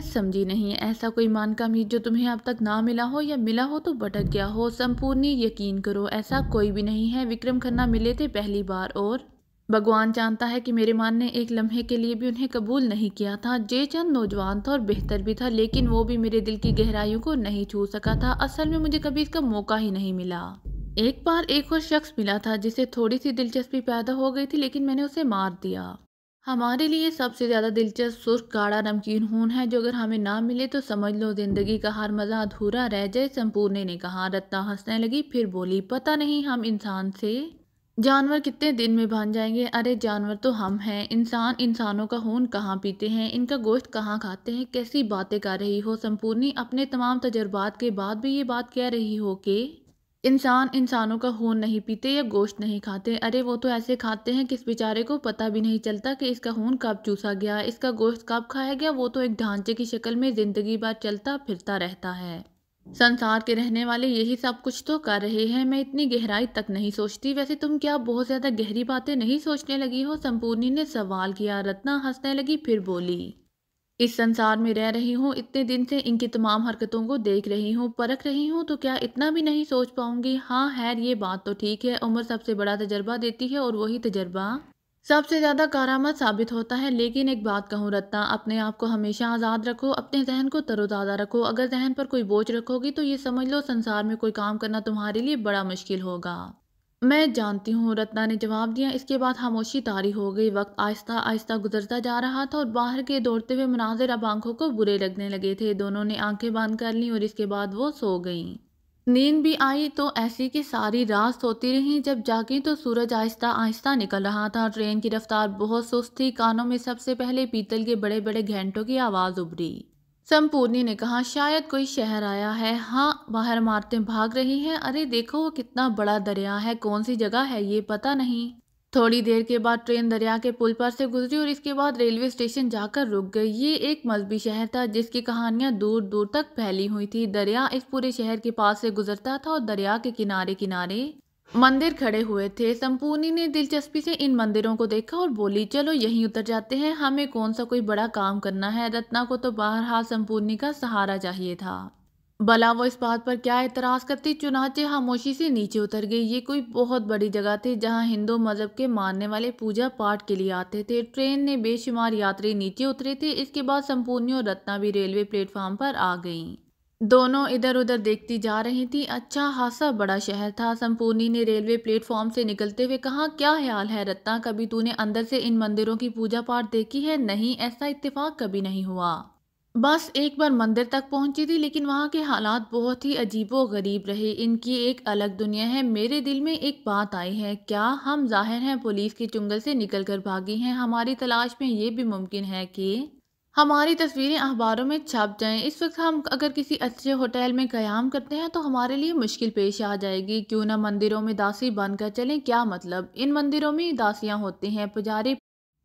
समझी नहीं, ऐसा कोई मान का मीत जो तुम्हें अब तक ना मिला हो या मिला हो तो भटक गया हो। संपूर्णी, यकीन करो ऐसा कोई भी नहीं है। विक्रम खन्ना मिले थे पहली बार और भगवान जानता है कि मेरे मान ने एक लम्हे के लिए भी उन्हें कबूल नहीं किया था। जे चंद नौजवान था और बेहतर भी था, लेकिन वो भी मेरे दिल की गहराइयों को नहीं छू सका था। असल में मुझे कभी इसका मौका ही नहीं मिला। एक बार एक और शख्स मिला था जिसे थोड़ी सी दिलचस्पी पैदा हो गई थी, लेकिन मैंने उसे मार दिया। हमारे लिए सबसे ज्यादा दिलचस्प सुर्ख गाढ़ा नमकीन खून है जो अगर हमें ना मिले तो समझ लो जिंदगी का हर मजा अधूरा रह जाए। संपूर्ण ने कहा। रत्ना हंसने लगी, फिर बोली, पता नहीं हम इंसान से जानवर कितने दिन में बन जाएंगे। अरे जानवर तो हम हैं, इंसान इंसानों का खून कहाँ पीते हैं, इनका गोश्त कहाँ खाते हैं। कैसी बातें कर रही हो संपूर्णी, अपने तमाम तजुर्बात के बाद भी ये बात कह रही हो कि इंसान इंसानों का खून नहीं पीते या गोश्त नहीं खाते। अरे वो तो ऐसे खाते हैं कि इस बेचारे को पता भी नहीं चलता कि इसका खून कब चूसा गया, इसका गोश्त कब खाया गया। वो तो एक ढांचे की शक्ल में जिंदगी भर चलता फिरता रहता है। संसार के रहने वाले यही सब कुछ तो कर रहे हैं। मैं इतनी गहराई तक नहीं सोचती। वैसे तुम क्या बहुत ज्यादा गहरी बातें नहीं सोचने लगी हो? संपूर्णी ने सवाल किया। रत्ना हंसने लगी, फिर बोली, इस संसार में रह रही हूँ, इतने दिन से इनकी तमाम हरकतों को देख रही हूँ, परख रही हूँ, तो क्या इतना भी नहीं सोच पाऊंगी? हाँ खैर, ये बात तो ठीक है, उम्र सबसे बड़ा तजर्बा देती है और वही तजर्बा सबसे ज्यादा कारामद साबित होता है। लेकिन एक बात कहूँ रत्ना, अपने आप को हमेशा आज़ाद रखो, अपने जहन को तरोताज़ा रखो। अगर जहन पर कोई बोझ रखोगी तो ये समझ लो संसार में कोई काम करना तुम्हारे लिए बड़ा मुश्किल होगा। मैं जानती हूँ, रत्ना ने जवाब दिया। इसके बाद खामोशी तारी हो गई। वक्त आहिस्ता आहिस्ता गुजरता जा रहा था और बाहर के दौड़ते हुए मनाजिर अब आंखों को बुरे लगने लगे थे। दोनों ने आंखें बंद कर लीं और इसके बाद वो सो गईं। नींद भी आई तो ऐसी कि सारी रात सोती रहीं। जब जागी तो सूरज आहिस्ता आहिस्ता निकल रहा था। ट्रेन की रफ्तार बहुत सुस्त थी। कानों में सबसे पहले पीतल के बड़े बड़े घंटों की आवाज उभरी। संपूर्णी ने कहा, शायद कोई शहर आया है। हाँ, बाहर इमारतें भाग रही हैं। अरे देखो वो कितना बड़ा दरिया है, कौन सी जगह है ये पता नहीं। थोड़ी देर के बाद ट्रेन दरिया के पुल पर से गुजरी और इसके बाद रेलवे स्टेशन जाकर रुक गई। ये एक मजहबी शहर था जिसकी कहानियां दूर दूर तक फैली हुई थी। दरिया इस पूरे शहर के पास से गुजरता था और दरिया के किनारे किनारे मंदिर खड़े हुए थे। संपूर्णी ने दिलचस्पी से इन मंदिरों को देखा और बोली, चलो यहीं उतर जाते हैं, हमें कौन सा कोई बड़ा काम करना है। रत्ना को तो बहरहाल संपूर्णी का सहारा चाहिए था। भला वो इस बात पर क्या एतराज करती। चुनाचे खामोशी से नीचे उतर गई। ये कोई बहुत बड़ी जगह थी जहां हिंदू मजहब के मानने वाले पूजा पाठ के लिए आते थे। ट्रेन ने बेशुमार यात्री नीचे उतरे थे। इसके बाद संपूर्णी और रत्ना भी रेलवे प्लेटफॉर्म पर आ गईं। दोनों इधर उधर देखती जा रही थी। अच्छा खासा बड़ा शहर था। संपूर्णी ने रेलवे प्लेटफॉर्म से निकलते हुए कहा, क्या ख्याल है रत्ना, कभी तूने अंदर से इन मंदिरों की पूजा पाठ देखी है? नहीं, ऐसा इत्तेफाक कभी नहीं हुआ। बस एक बार मंदिर तक पहुंची थी, लेकिन वहां के हालात बहुत ही अजीबो गरीब रहे। इनकी एक अलग दुनिया है। मेरे दिल में एक बात आई है, क्या हम जाहिर हैं पुलिस के चुंगल से निकल कर भागी हैं? हमारी तलाश में ये भी मुमकिन है कि हमारी तस्वीरें अखबारों में छप जाएं। इस वक्त हम अगर किसी अच्छे होटल में कयाम करते हैं तो हमारे लिए मुश्किल पेश आ जाएगी। क्यों ना मंदिरों में दासी बनकर चलें? क्या मतलब, इन मंदिरों में दासियां होती हैं, पुजारी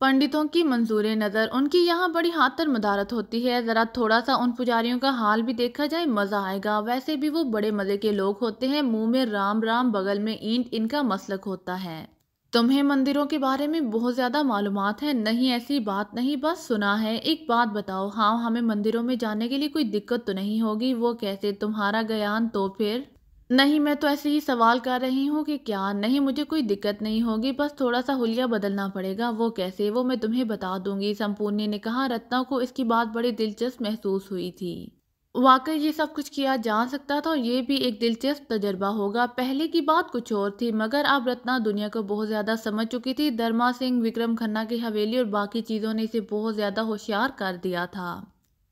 पंडितों की मंजूर नज़र, उनकी यहाँ बड़ी हातर मदारत होती है। ज़रा थोड़ा सा उन पुजारियों का हाल भी देखा जाए, मज़ा आएगा। वैसे भी वो बड़े मज़े के लोग होते हैं। मुंह में राम राम, बगल में ईंट, इनका मसलक होता है। तुम्हें मंदिरों के बारे में बहुत ज़्यादा मालूमात है? नहीं, ऐसी बात नहीं, बस सुना है। एक बात बताओ, हाँ, हमें मंदिरों में जाने के लिए कोई दिक्कत तो नहीं होगी? वो कैसे? तुम्हारा ज्ञान तो फिर नहीं, मैं तो ऐसे ही सवाल कर रही हूँ कि क्या। नहीं, मुझे कोई दिक्कत नहीं होगी, बस थोड़ा सा हुलिया बदलना पड़ेगा। वो कैसे? वो मैं तुम्हें बता दूंगी, संपूर्णी ने कहा। रत्ना को इसकी बात बड़ी दिलचस्प महसूस हुई थी। वाकई ये सब कुछ किया जा सकता था और ये भी एक दिलचस्प तजर्बा होगा। पहले की बात कुछ और थी, मगर अब रत्ना दुनिया को बहुत ज्यादा समझ चुकी थी। धर्मा सिंह, विक्रम खन्ना की हवेली और बाकी चीजों ने इसे बहुत ज्यादा होशियार कर दिया था।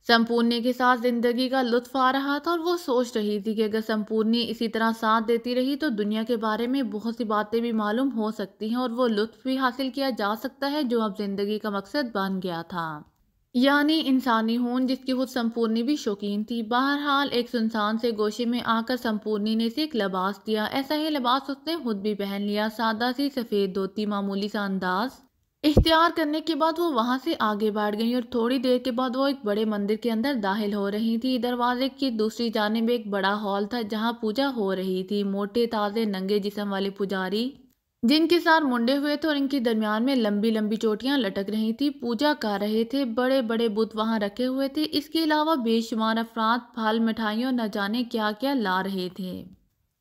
संपूर्णी के साथ जिंदगी का लुत्फ आ रहा था और वो सोच रही थी कि अगर संपूर्णी इसी तरह साथ देती रही तो दुनिया के बारे में बहुत सी बातें भी मालूम हो सकती हैं और वो लुत्फ भी हासिल किया जा सकता है जो अब जिंदगी का मकसद बन गया था, यानी इंसानी होन, जिसकी खुद संपूर्णी भी शौकीन थी। बहरहाल एक सुनसान से गोशे में आकर संपूर्णी ने इसे एक लिबास दिया। ऐसा ही लिबास उसने खुद भी पहन लिया। सादा सी सफेद धोती, मामूली सा अंदाज इख्तियार करने के बाद वो वहां से आगे बढ़ गई और थोड़ी देर के बाद वो एक बड़े मंदिर के अंदर दाखिल हो रही थी। दरवाजे की दूसरी जानिब एक बड़ा हॉल था जहां पूजा हो रही थी। मोटे ताजे नंगे जिस्म वाले पुजारी जिनके सार मुंडे हुए थे और इनके दरमियान में लंबी लंबी चोटियां लटक रही थी। पूजा कर रहे थे, बड़े बड़े बुत वहां रखे हुए थे। इसके अलावा बेशुमार अफराद फल मिठाइयों न जाने क्या क्या ला रहे थे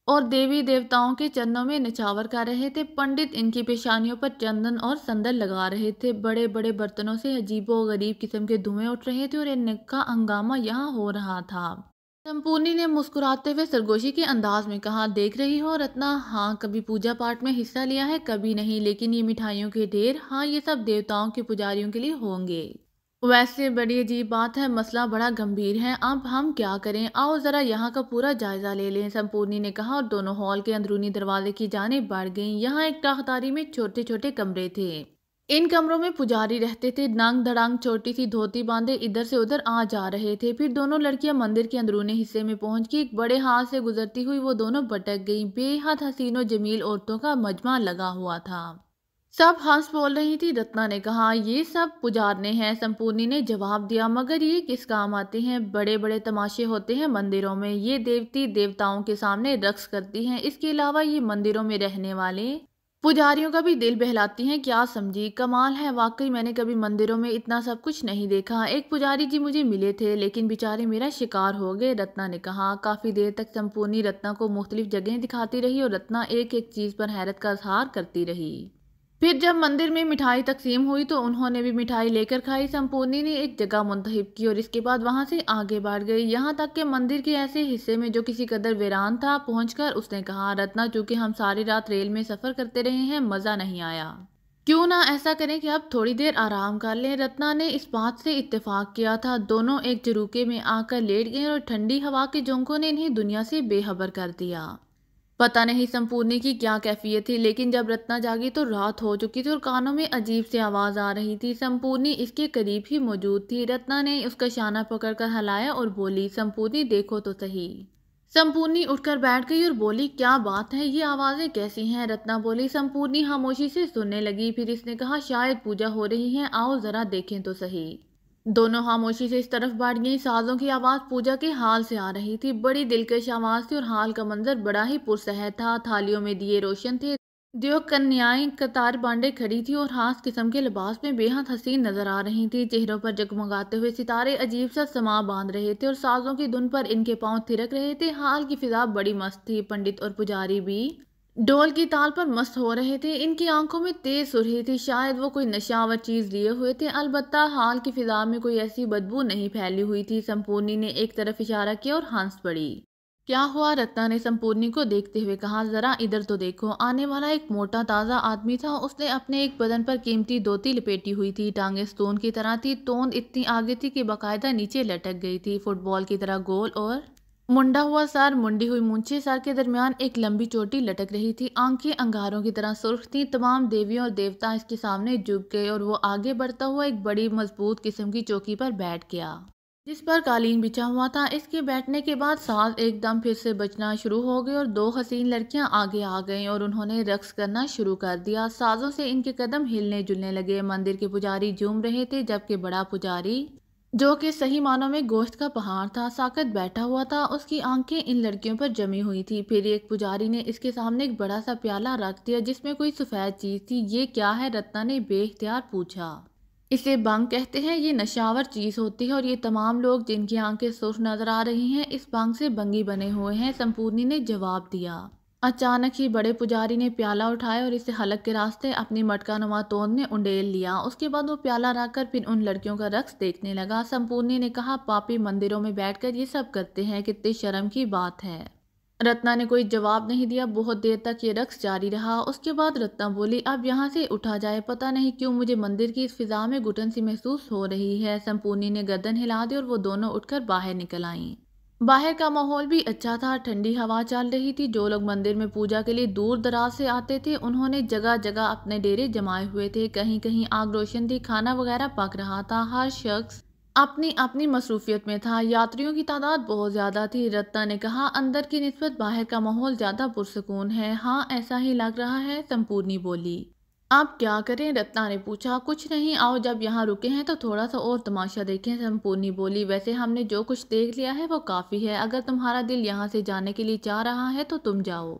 और देवी देवताओं के चरणों में निछावर कर रहे थे। पंडित इनकी पेशानियों पर चंदन और संदल लगा रहे थे। बड़े बड़े बर्तनों से अजीबो गरीब किस्म के धुएं उठ रहे थे और इनका हंगामा यहाँ हो रहा था। संपूर्णी ने मुस्कुराते हुए सरगोशी के अंदाज में कहा, देख रही हो रत्ना, हाँ कभी पूजा पाठ में हिस्सा लिया है, कभी नहीं, लेकिन ये मिठाइयों के ढेर, हाँ ये सब देवताओं के पुजारियों के लिए होंगे। वैसे बड़ी अजीब बात है, मसला बड़ा गंभीर है, अब हम क्या करें, आओ जरा यहाँ का पूरा जायजा ले लें, संपूर्णी ने कहा और दोनों हॉल के अंदरूनी दरवाजे की जानिब बढ़ गईं। यहाँ एक टाखदारी में छोटे छोटे कमरे थे। इन कमरों में पुजारी रहते थे। नंग धड़ांग छोटी सी धोती बांधे इधर से उधर आ जा रहे थे। फिर दोनों लड़कियां मंदिर के अंदरूनी हिस्से में पहुंच गई। एक बड़े हाथ से गुजरती हुई वो दोनों भटक गईं। बेहद हसीनो जमील औरतों का मजमा लगा हुआ था। सब हंस बोल रही थी। रत्ना ने कहा, ये सब पुजारने हैं। संपूर्णी ने जवाब दिया, मगर ये किस काम आते हैं? बड़े बड़े तमाशे होते हैं मंदिरों में, ये देवती देवताओं के सामने रक्स करती हैं। इसके अलावा ये मंदिरों में रहने वाले पुजारियों का भी दिल बहलाती हैं। क्या समझी, कमाल है वाकई, मैंने कभी मंदिरों में इतना सब कुछ नहीं देखा। एक पुजारी जी मुझे मिले थे, लेकिन बेचारे मेरा शिकार हो गए, रत्ना ने कहा। काफी देर तक संपूर्णी रत्ना को मुख्तलिफ जगह दिखाती रही और रत्ना एक एक चीज पर हैरत का इजहार करती रही। फिर जब मंदिर में मिठाई तकसीम हुई तो उन्होंने भी मिठाई लेकर खाई। संपूर्णी ने एक जगह मुंतहिब की और इसके बाद वहां से आगे बढ़ गई, यहाँ तक कि मंदिर के ऐसे हिस्से में जो किसी कदर वीरान था। पहुंचकर उसने कहा, रत्ना चूंकि हम सारी रात रेल में सफर करते रहे हैं, मजा नहीं आया, क्यों ना ऐसा करें कि अब थोड़ी देर आराम कर लें। रत्ना ने इस बात से इत्तेफाक किया था। दोनों एक झरोके में आकर लेट गए और ठंडी हवा के झोंकों ने इन्हें दुनिया से बेखबर कर दिया। पता नहीं संपूर्णी की क्या कैफियत थी, लेकिन जब रत्ना जागी तो रात हो चुकी थी और कानों में अजीब सी आवाज आ रही थी। संपूर्णी इसके करीब ही मौजूद थी। रत्ना ने उसका शाना पकड़कर हिलाया और बोली, संपूर्णी देखो तो सही। संपूर्णी उठकर बैठ गई और बोली, क्या बात है, ये आवाजें कैसी हैं? रत्ना बोली। संपूर्णी खामोशी से सुनने लगी। फिर इसने कहा, शायद पूजा हो रही है, आओ जरा देखें तो सही। दोनों खामोशी से इस तरफ बढ़ गई। साजों की आवाज पूजा के हाल से आ रही थी। बड़ी दिलकश आवाज थी और हाल का मंजर बड़ा ही पुरसहर था। थालियों में दिए रोशन थे। दो कन्याएं कतार बांधे खड़ी थी और खास किस्म के लिबास में बेहद हसीन नजर आ रही थी। चेहरों पर जगमगाते हुए सितारे अजीब सा समा बांध रहे थे और साजों की धुन पर इनके पांव थिरक रहे थे। हाल की फिजा बड़ी मस्त थी। पंडित और पुजारी भी ढोल की ताल पर मस्त हो रहे थे। इनकी आंखों में तेज सुर्खी थी, शायद वो कोई नशावर चीज लिए हुए थे। अलबत्ता हाल की फिजा में कोई ऐसी बदबू नहीं फैली हुई थी। संपूर्णी ने एक तरफ इशारा किया और हंस पड़ी। क्या हुआ? रत्ना ने संपूर्णी को देखते हुए कहा, जरा इधर तो देखो। आने वाला एक मोटा ताजा आदमी था। उसने अपने एक बदन पर कीमती धोती लपेटी हुई थी। टांगे स्टोन की तरह थी। तोंद इतनी आगे थी कि बाकायदा नीचे लटक गई थी, फुटबॉल की तरह गोल, और मुंडा हुआ सर, मुंडी हुई मूंछें, सर के दरमियान एक लंबी चोटी लटक रही थी। आंखें अंगारों की तरह सुर्ख थी। तमाम देवियों और देवता इसके सामने झुक गए और वो आगे बढ़ता हुआ एक बड़ी मजबूत किस्म की चौकी पर बैठ गया, जिस पर कालीन बिछा हुआ था। इसके बैठने के बाद साज एकदम फिर से बजना शुरू हो गए और दो हसीन लड़कियां आगे आ गईं और उन्होंने रक्स करना शुरू कर दिया। साजों से इनके कदम हिलने जुलने लगे। मंदिर के पुजारी झूम रहे थे, जबकि बड़ा पुजारी, जो कि सही मानों में गोश्त का पहाड़ था, साकत बैठा हुआ था। उसकी आंखें इन लड़कियों पर जमी हुई थी। फिर एक पुजारी ने इसके सामने एक बड़ा सा प्याला रख दिया जिसमें कोई सफेद चीज थी। ये क्या है? रत्ना ने बेख्तियार पूछा। इसे बंग कहते हैं। ये नशावर चीज होती है और ये तमाम लोग जिनकी आंखें सुर्ख नजर आ रही हैं, इस बंग से बंगी बने हुए हैं, संपूर्णी ने जवाब दिया। अचानक ही बड़े पुजारी ने प्याला उठाया और इसे हलक के रास्ते अपनी मटका नुमा तोंद में उंडेल लिया। उसके बाद वो प्याला रखकर फिर उन लड़कियों का रक्स देखने लगा। संपूर्णी ने कहा, पापी मंदिरों में बैठकर ये सब करते हैं, कितनी शर्म की बात है। रत्ना ने कोई जवाब नहीं दिया। बहुत देर तक ये रक्स जारी रहा। उसके बाद रत्ना बोली, अब यहाँ से उठा जाए। पता नहीं क्यों मुझे मंदिर की इस फिजा में घुटन सी महसूस हो रही है। संपूर्णी ने गर्दन हिला दी और वो दोनों उठकर बाहर निकल आईं। बाहर का माहौल भी अच्छा था। ठंडी हवा चल रही थी। जो लोग मंदिर में पूजा के लिए दूर दराज से आते थे, उन्होंने जगह जगह अपने डेरे जमाए हुए थे। कहीं कहीं आग रोशन थी, खाना वगैरह पक रहा था। हर शख्स अपनी अपनी मसरूफियत में था। यात्रियों की तादाद बहुत ज्यादा थी। रत्ना ने कहा, अंदर की निस्बत बाहर का माहौल ज्यादा पुरसकून है। हाँ, ऐसा ही लग रहा है, संपूर्णी बोली। आप क्या करें? रत्ना ने पूछा। कुछ नहीं, आओ जब यहाँ रुके हैं तो थोड़ा सा और तमाशा देखें, संपूर्णी बोली। वैसे हमने जो कुछ देख लिया है वो काफी है। अगर तुम्हारा दिल यहाँ से जाने के लिए चाह रहा है तो तुम जाओ।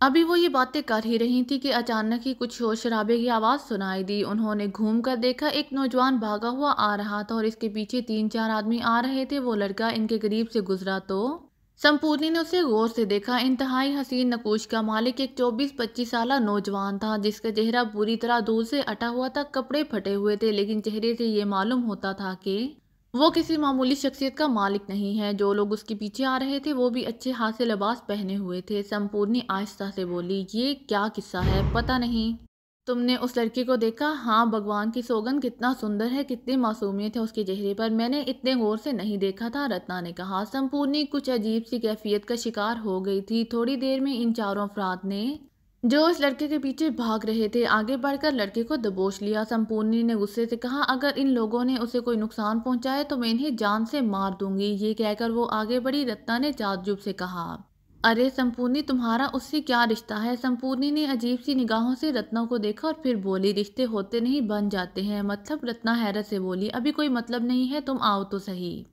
अभी वो ये बातें कर ही रही थी कि अचानक ही कुछ शोर शराबे की आवाज़ सुनाई दी। उन्होंने घूम कर देखा, एक नौजवान भागा हुआ आ रहा था और इसके पीछे 3-4 आदमी आ रहे थे। वो लड़का इनके करीब से गुजरा तो संपूर्णी ने उसे गौर से देखा। इंतहाई हसीन नकूश का मालिक एक 24-25 साल नौजवान था, जिसका चेहरा पूरी तरह धूल से अटा हुआ था। कपड़े फटे हुए थे, लेकिन चेहरे से ये मालूम होता था कि वो किसी मामूली शख्सियत का मालिक नहीं है। जो लोग उसके पीछे आ रहे थे वो भी अच्छे हाथ लिबास पहने हुए थे। संपूर्णी आहिस्ता से बोली, ये क्या किस्सा है? पता नहीं तुमने उस लड़के को देखा? हाँ, भगवान की सौगंध, कितना सुंदर है, कितनी मासूमियत है उसके चेहरे पर। मैंने इतने गौर से नहीं देखा था, रत्ना ने कहा। संपूर्णी कुछ अजीब सी कैफियत का शिकार हो गई थी। थोड़ी देर में इन चारों अफराद ने, जो इस लड़के के पीछे भाग रहे थे, आगे बढ़कर लड़के को दबोच लिया। संपूर्णी ने गुस्से से कहा, अगर इन लोगों ने उसे कोई नुकसान पहुंचाया तो मैं इन्हें जान से मार दूंगी। ये कहकर वो आगे बढ़ी। रत्ना ने ताज्जुब से कहा, अरे संपूर्णी, तुम्हारा उससे क्या रिश्ता है? संपूर्णी ने अजीब सी निगाहों से रत्ना को देखा और फिर बोली, रिश्ते होते नहीं, बन जाते हैं। मतलब? रत्ना हैरत से बोली, अभी कोई मतलब नहीं है, तुम आओ तो सही।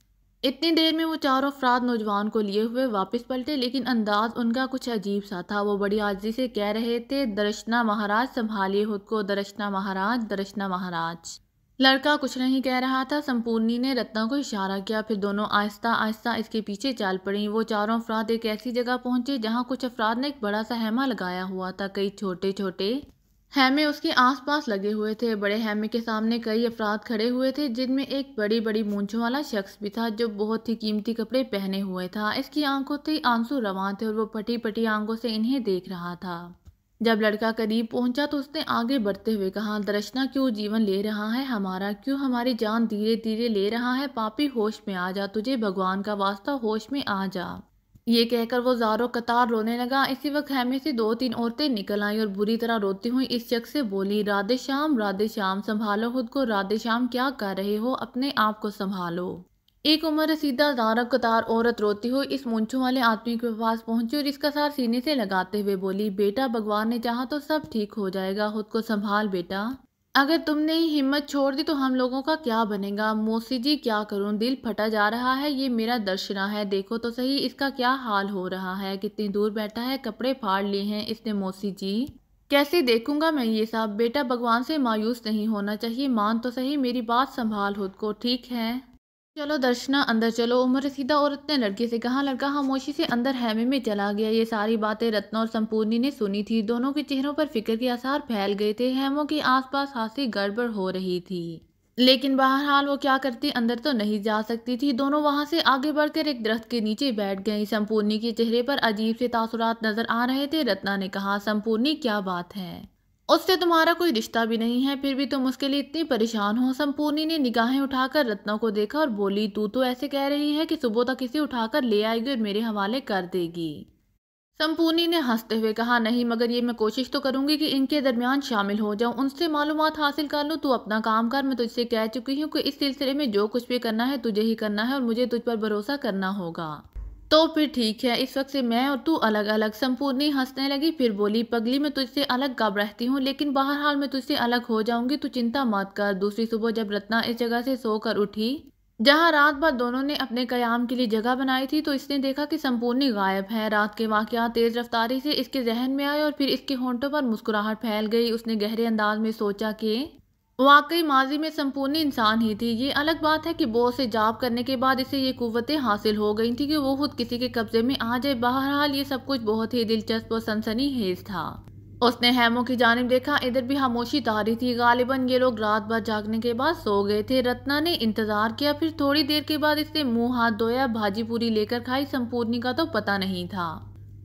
इतनी देर में वो चारों अफराद नौजवान को लिए हुए वापस पलटे, लेकिन अंदाज उनका कुछ अजीब सा था। वो बड़ी आजिज़ी से कह रहे थे, दर्शना महाराज, संभालिए खुद को, दर्शना महाराज, दर्शना महाराज। लड़का कुछ नहीं कह रहा था। संपूर्णी ने रत्ना को इशारा किया, फिर दोनों आहिस्ता आहिस्ता इसके पीछे चल पड़ी। वो चारों अफराद एक ऐसी जगह पहुंचे जहां कुछ अफराद ने एक बड़ा सा हैमा लगाया हुआ था। कई छोटे छोटे हैमे उसके आसपास लगे हुए थे। बड़े हैमे के सामने कई अफराद खड़े हुए थे, जिनमें एक बड़ी बड़ी मूंछों वाला शख्स भी था, जो बहुत ही कीमती कपड़े पहने हुए था। इसकी आंखों से आंसू रवां थे और वो फटी फटी आंखों से इन्हें देख रहा था। जब लड़का करीब पहुंचा तो उसने आगे बढ़ते हुए कहा, दर्शना, क्यों जीवन ले रहा है हमारा? क्यों हमारी जान धीरे धीरे ले रहा है? पापी, होश में आ जा, तुझे भगवान का वास्ता, होश में आ जा। ये कहकर वो ज़ारो कतार रोने लगा। इसी वक्त हैमे से 2-3 औरतें निकल आईं और बुरी तरह रोती हुई इस शख्स से बोली, राधे श्याम, राधे श्याम, संभालो खुद को। राधे श्याम, क्या कर रहे हो? अपने आप को संभालो। एक उम्र रसीदा ज़ारो कतार औरत रोती हुई इस मूंछों वाले आदमी के पास पहुंची और इसका सार सीने से लगाते हुए बोली, बेटा, भगवान ने चाहा तो सब ठीक हो जाएगा, खुद को संभाल बेटा। अगर तुमने ही हिम्मत छोड़ दी तो हम लोगों का क्या बनेगा? मौसी जी, क्या करूं, दिल फटा जा रहा है। ये मेरा दर्शना है, देखो तो सही इसका क्या हाल हो रहा है, कितनी दूर बैठा है, कपड़े फाड़ लिए हैं इसने। मौसी जी, कैसे देखूंगा मैं ये सब? बेटा, भगवान से मायूस नहीं होना चाहिए, मान तो सही मेरी बात, संभाल खुद को, ठीक है? चलो दर्शना, अंदर चलो, उम्र रसीदा औरत ने लड़के से कहा। लड़का खामोशी से अंदर हैमे में चला गया। ये सारी बातें रत्ना और संपूर्णी ने सुनी थी। दोनों के चेहरों पर फिक्र के आसार फैल गए थे। हैमों के आसपास खासी गड़बड़ हो रही थी, लेकिन बहरहाल वो क्या करती, अंदर तो नहीं जा सकती थी। दोनों वहां से आगे बढ़कर एक दरख्त के नीचे बैठ गई। संपूर्णी के चेहरे पर अजीब से तासुरात नजर आ रहे थे। रत्ना ने कहा, संपूर्णी, क्या बात है? उससे तुम्हारा कोई रिश्ता भी नहीं है, फिर भी तुम उसके लिए इतनी परेशान हो। संपूर्णी ने निगाहें उठाकर रत्ना को देखा और बोली, तू तो ऐसे कह रही है कि सुबह तक इसे उठाकर ले आएगी और मेरे हवाले कर देगी। संपूर्णी ने हंसते हुए कहा, नहीं, मगर ये मैं कोशिश तो करूंगी कि इनके दरमियान शामिल हो जाऊं, उनसे मालूमात हासिल कर लूं। तू अपना काम कर, मैं तुझसे कह चुकी हूं कि इस सिलसिले में जो कुछ भी करना है तुझे ही करना है और मुझे तुझ पर भरोसा करना होगा। तो फिर ठीक है, इस वक्त से मैं और तू अलग अलग। संपूर्णी हंसने लगी, फिर बोली, पगली, मैं तुझसे अलग कब रहती हूँ, लेकिन बहरहाल मैं तुझसे अलग हो जाऊंगी, तू चिंता मत कर। दूसरी सुबह जब रत्ना इस जगह से सोकर उठी जहाँ रात भर दोनों ने अपने कयाम के लिए जगह बनाई थी, तो इसने देखा कि संपूर्णी गायब है। रात के वाकयात तेज रफ्तारी से इसके जहन में आए और फिर इसके होंठों पर मुस्कुराहट फैल गई। उसने गहरे अंदाज में सोचा कि वाकई माजी में संपूर्ण इंसान ही थी। ये अलग बात है कि बहुत से जाप करने के बाद इसे ये कुव्वतें हासिल हो गई थी कि वो खुद किसी के कब्जे में आ जाए। बहरहाल ये सब कुछ बहुत ही दिलचस्प और सनसनीखेज था। उसने हैमों की जानिब देखा, इधर भी खामोशी तारी थी। गालिबन ये लोग रात भर जागने के बाद सो गए थे। रत्ना ने इंतजार किया, फिर थोड़ी देर के बाद इसने मुंह हाथ धोया, भाजी पूरी लेकर खाई। संपूर्णी का तो पता नहीं था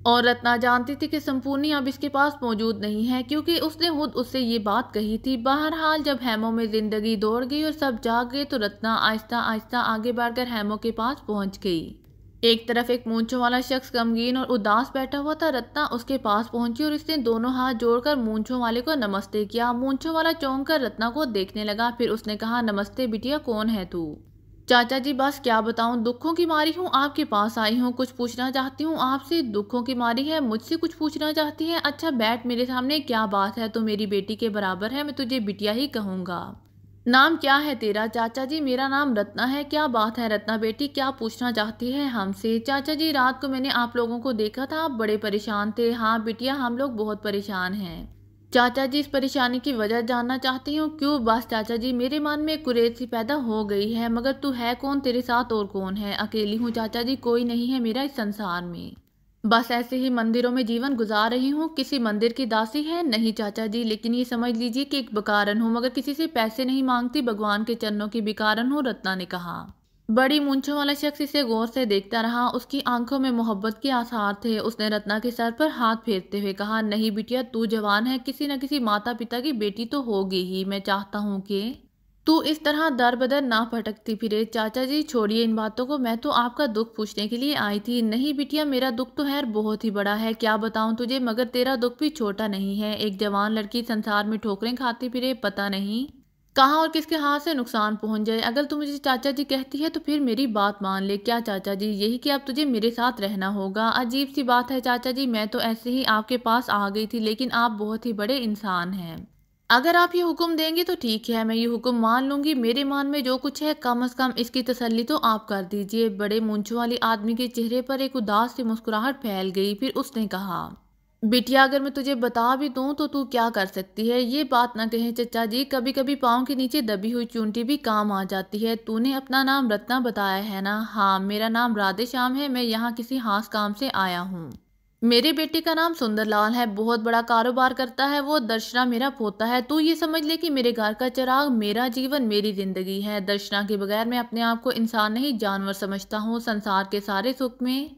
और रत्ना जानती थी कि संपूर्णी अब इसके पास मौजूद नहीं है, क्योंकि उसने खुद उससे ये बात कही थी। बहरहाल जब हैमों में जिंदगी दौड़ गई और सब जाग गए तो रत्ना आहिस्ता आहिस्ता आगे बढ़कर हैमों के पास पहुंच गई। एक तरफ एक मूंछों वाला शख्स गमगीन और उदास बैठा हुआ था। रत्ना उसके पास पहुंची और इसने दोनों हाथ जोड़कर मूंछों वाले को नमस्ते किया। मूंछों वाला चौंक कर रत्ना को देखने लगा, फिर उसने कहा, नमस्ते बिटिया, कौन है तू? चाचा जी, बस क्या बताऊं, दुखों की मारी हूँ, आपके पास आई हूँ, कुछ पूछना चाहती हूँ आपसे। दुखों की मारी है, मुझसे कुछ पूछना चाहती है? अच्छा बैठ मेरे सामने, क्या बात है? तो मेरी बेटी के बराबर है, मैं तुझे बिटिया ही कहूँगा। नाम क्या है तेरा? चाचा जी मेरा नाम रत्ना है। क्या बात है रत्ना बेटी, क्या पूछना चाहती है हमसे? चाचा जी रात को मैंने आप लोगों को देखा था, आप बड़े परेशान थे। हाँ बिटिया हम लोग बहुत परेशान हैं। चाचा जी इस परेशानी की वजह जानना चाहती हूँ? क्यों? बस चाचा जी मेरे मन में कुरेद सी पैदा हो गई है। मगर तू है कौन? तेरे साथ और कौन है? अकेली हूँ चाचा जी, कोई नहीं है मेरा इस संसार में। बस ऐसे ही मंदिरों में जीवन गुजार रही हूँ। किसी मंदिर की दासी है? नहीं चाचा जी, लेकिन ये समझ लीजिए कि एक बिकारन हूँ, मगर किसी से पैसे नहीं मांगती, भगवान के चरणों की बिकारन हूँ, रत्ना ने कहा। बड़ी मूंछों वाला शख्स इसे गौर से देखता रहा। उसकी आंखों में मोहब्बत के आसार थे। उसने रत्ना के सर पर हाथ फेरते हुए कहा, नहीं बिटिया तू जवान है, किसी न किसी माता पिता की बेटी तो होगी ही। मैं चाहता हूँ कि तू इस तरह दर बदर ना भटकती फिरे। चाचा जी छोड़िए इन बातों को, मैं तो आपका दुख पूछने के लिए आई थी। नहीं बिटिया मेरा दुख तो खैर बहुत ही बड़ा है, क्या बताऊं तुझे, मगर तेरा दुख भी छोटा नहीं है। एक जवान लड़की संसार में ठोकरें खाती फिरे, पता नहीं कहाँ और किसके हाथ से नुकसान पहुंच जाए। अगर तू मुझे चाचा जी कहती है तो फिर मेरी बात मान ले। क्या चाचा जी? यही कि अब तुझे मेरे साथ रहना होगा। अजीब सी बात है चाचा जी, मैं तो ऐसे ही आपके पास आ गई थी, लेकिन आप बहुत ही बड़े इंसान हैं। अगर आप ये हुक्म देंगे तो ठीक है, मैं ये हुक्म मान लूंगी। मेरे मान में जो कुछ है कम से कम इसकी तसल्ली तो आप कर दीजिए। बड़े मूंछों वाले आदमी के चेहरे पर एक उदास सी मुस्कुराहट फैल गई। फिर उसने कहा, बिटिया अगर मैं तुझे बता भी दूं तो तू क्या कर सकती है? ये बात ना कहे चचा जी, कभी कभी पाँव के नीचे दबी हुई चूंटी भी काम आ जाती है। तूने अपना नाम रत्ना बताया है ना? हाँ मेरा नाम राधे श्याम है। मैं यहाँ किसी खास काम से आया हूँ। मेरे बेटे का नाम सुंदरलाल है, बहुत बड़ा कारोबार करता है वो। दर्शना मेरा पोता है। तू ये समझ ले कि मेरे घर का चिराग, मेरा जीवन, मेरी जिंदगी है। दर्शना के बगैर मैं अपने आप को इंसान नहीं जानवर समझता हूँ। संसार के सारे सुख में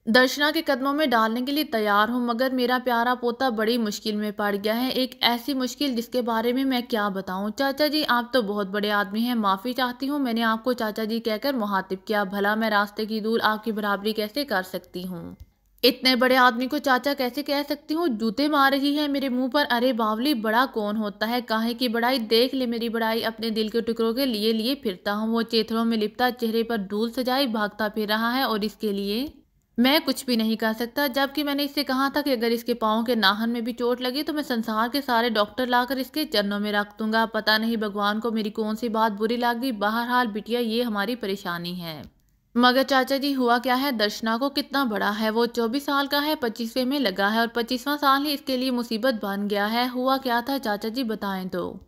दर्शना के कदमों में डालने के लिए तैयार हूँ, मगर मेरा प्यारा पोता बड़ी मुश्किल में पड़ गया है। एक ऐसी मुश्किल जिसके बारे में मैं क्या बताऊँ। चाचा जी आप तो बहुत बड़े आदमी हैं, माफी चाहती हूँ मैंने आपको चाचा जी कहकर मुहातिब किया। भला मैं रास्ते की दूर आपकी बराबरी कैसे कर सकती हूँ? इतने बड़े आदमी को चाचा कैसे कह सकती हूँ? जूते मार रही है मेरे मुंह पर। अरे बावली, बड़ा कौन होता है? काहे की बड़ाई? देख ले मेरी बड़ाई, अपने दिल के टुकड़ों के लिए लिए फिरता हूँ। वो चेथड़ों में लिपटा, चेहरे पर धूल सजाए भागता फिर रहा है, और इसके लिए मैं कुछ भी नहीं कर सकता। जबकि मैंने इससे कहा था कि अगर इसके पाँव के नाखन में भी चोट लगी तो मैं संसार के सारे डॉक्टर लाकर इसके चरणों में रख दूंगा। पता नहीं भगवान को मेरी कौन सी बात बुरी लग गई। बहरहाल बिटिया ये हमारी परेशानी है। मगर चाचा जी हुआ क्या है? दर्शना को कितना बड़ा है वो? 24 साल का है, 25वें में लगा है, और 25वां साल ही इसके लिए मुसीबत बन गया है। हुआ क्या था चाचा जी बताएं तो।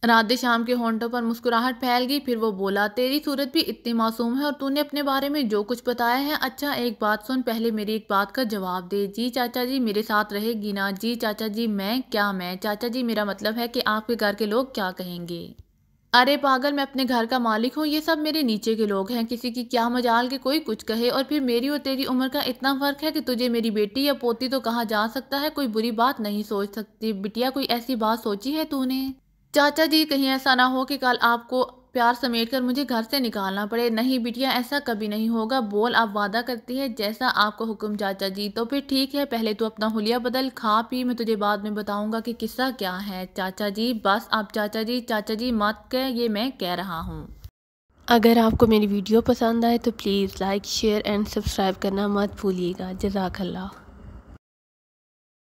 राधे श्याम के होंठों पर मुस्कुराहट फैल गई। फिर वो बोला, तेरी सूरत भी इतनी मासूम है और तूने अपने बारे में जो कुछ बताया है। अच्छा एक बात सुन, पहले मेरी एक बात का जवाब दे। जी चाचा जी मेरे साथ रहेगी ना? जी चाचा जी। मैं क्या? मैं चाचा जी मेरा मतलब है कि आपके घर के लोग क्या कहेंगे? अरे पागल, मैं अपने घर का मालिक हूँ, ये सब मेरे नीचे के लोग हैं। किसी की क्या मजाल के कोई कुछ कहे। और फिर मेरी और तेरी उम्र का इतना फर्क है कि तुझे मेरी बेटी या पोती तो कहा जा सकता है, कोई बुरी बात नहीं सोच सकती। बिटिया कोई ऐसी बात सोची है तूने? चाचा जी कहीं ऐसा ना हो कि कल आपको प्यार समेट कर मुझे घर से निकालना पड़े। नहीं बिटिया ऐसा कभी नहीं होगा। बोल, आप वादा करती है? जैसा आपको हुक्म चाचा जी। तो फिर ठीक है, पहले तो अपना हुलिया बदल, खा पी, मैं तुझे बाद में बताऊंगा कि किस्सा क्या है। चाचा जी बस, आप चाचा जी मत कह, ये मैं कह रहा हूँ। अगर आपको मेरी वीडियो पसंद आए तो please like share and subscribe करना मत भूलिएगा। जज़ाकल्लाह।